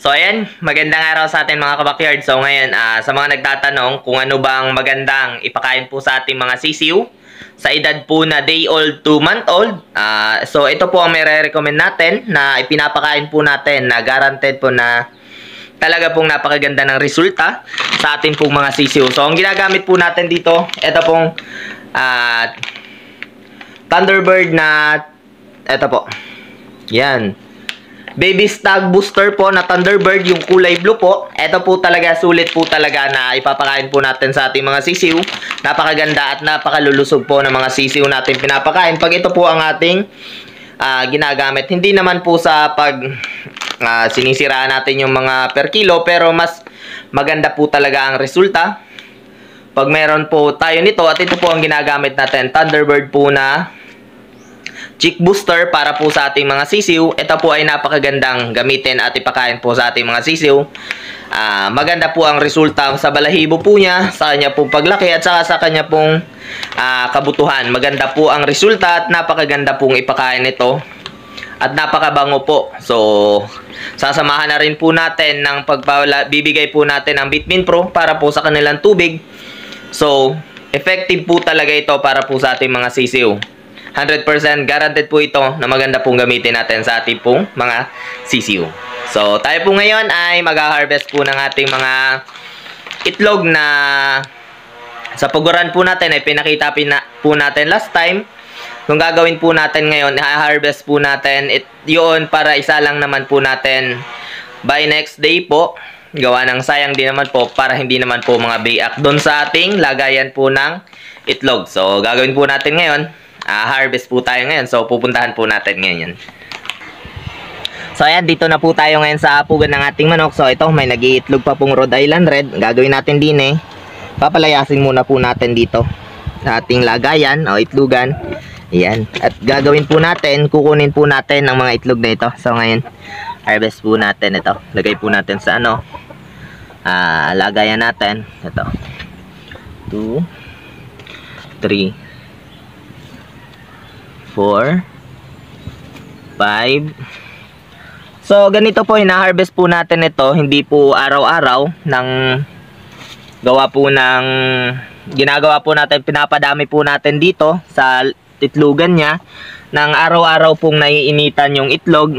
So ayan, magandang araw sa atin mga kabakyard. So ngayon, sa mga nagtatanong kung ano bang magandang ipakain po sa ating mga sisiw sa edad po na day old to month old. So ito po ang may recommend natin na ipinapakain po natin na guaranteed po na talaga pong napakaganda ng resulta sa ating pong mga sisiw. So ang ginagamit po natin dito, ito pong Thunderbird na ito po. Yan. Baby Stag Booster po na Thunderbird, yung kulay blue po. Ito po talaga, sulit po talaga na ipapakain po natin sa ating mga sisiw. Napakaganda at napakalulusog po ng mga sisiw natin pinapakain. Pag ito po ang ating ginagamit. Hindi naman po sa pag sinisiraan natin yung mga per kilo, pero mas maganda po talaga ang resulta pag meron po tayo nito. At ito po ang ginagamit natin, Thunderbird po na Chick Booster para po sa ating mga sisiw. Ito po ay napakagandang gamitin at ipakain po sa ating mga sisiw. Maganda po ang resulta sa balahibo po niya, sa kanya pong paglaki at saka sa kanya pong kabutuhan. Maganda po ang resulta at napakaganda pong ipakain ito. At napakabango po. So, sasamahan na rin po natin ng bibigay po natin ang Vitamin Pro para po sa kanilang tubig. So, effective po talaga ito para po sa ating mga sisiw. 100% guaranteed po ito na maganda pong gamitin natin sa ating pong mga sisiw. So, tayo po ngayon ay mag-harvest po ng ating mga itlog na sa puguran po natin ay pinakita po natin last time. Kung gagawin po natin ngayon, i-harvest po natin yun para isa lang naman po natin by next day po. Gawa ng sayang din naman po para hindi naman po mga biak doon sa ating lagayan po ng itlog. So, gagawin po natin ngayon. Harvest po tayo ngayon. So, pupuntahan po natin ngayon. So, ayan. Dito na po tayo ngayon sa pugan ng ating manok. So, ito. May nag-iitlog pa pong Rhode Island Red. Gagawin natin din papalayasin muna po natin dito sa ating lagayan o itlogan. Ayan. At gagawin po natin, kukunin po natin ang mga itlog na ito. So, ngayon, harvest po natin ito. Lagay po natin sa lagayan natin. Ito. 2, 3, 4, 5. So, ganito po, hina-harvest po natin ito. Hindi po araw-araw ginagawa po natin, pinapadami po natin dito sa itlogan niya. Nang araw-araw pong naiinitan yung itlog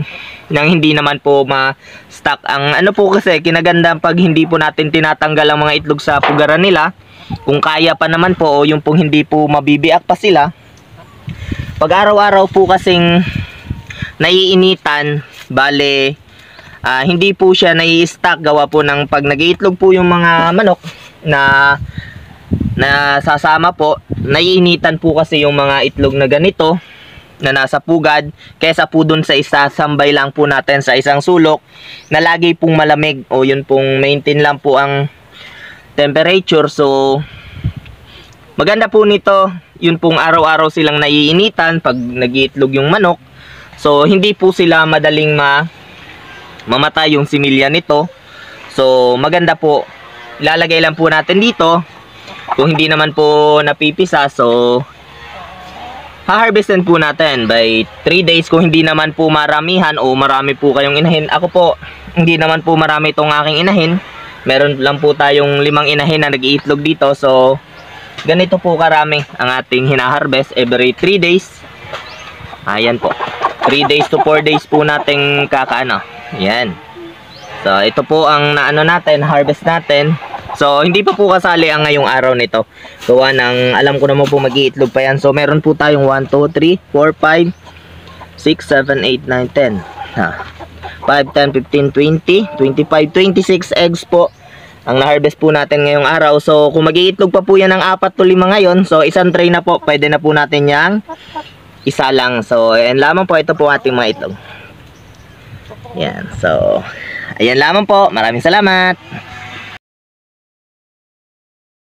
nang hindi naman po ma-stock. Ang ano po kasi, kinaganda pag hindi po natin tinatanggal ang mga itlog sa pugaran nila. Kung kaya pa naman po o yung pong hindi po mabibiak pa sila. Pag araw-araw po kasing naiinitan, bale, hindi po siya nai-stock. Gawa po ng pag nag-iitlog po yung mga manok na sasama po, naiinitan po kasi yung mga itlog na ganito na nasa pugad, kaysa po dun sa isasambay lang po natin sa isang sulok na lagi pong malamig o yun pong maintain lang po ang temperature. So, maganda po nito, yun pong araw-araw silang naiinitan pag nag-iitlog yung manok. So, hindi po sila madaling mamatay yung similya nito. So, maganda po. Ilalagay lang po natin dito. Kung hindi naman po napipisa, so ha-harvestin po natin by 3 days. Kung hindi naman po maramihan o marami po kayong inahin. Ako po, hindi naman po marami itong aking inahin. Meron lang po tayong 5 inahin na nag-iitlog dito. So, ganito po karami ang ating hina-harvest every 3 days. Ayan po. 3 days to 4 days po nating kakaano. Ayan. So, ito po ang harvest natin. So, hindi pa po kasali ang ngayong araw nito. Gawa ng, alam ko naman po mag-iitlog pa yan. So, meron po tayong 1, 2, 3, 4, 5, 6, 7, 8, 9, 10. 5, 10, 15, 20, 25, 26 eggs po ang na-harvest po natin ngayong araw. So, kung mag-iitlog pa po yan ng 4 to 5 ngayon, so isang tray na po, pwede na po natin yang isa lang. So, ayan lamang po, ito po ating mga itlog. Yan, so, ayan lamang po. Maraming salamat.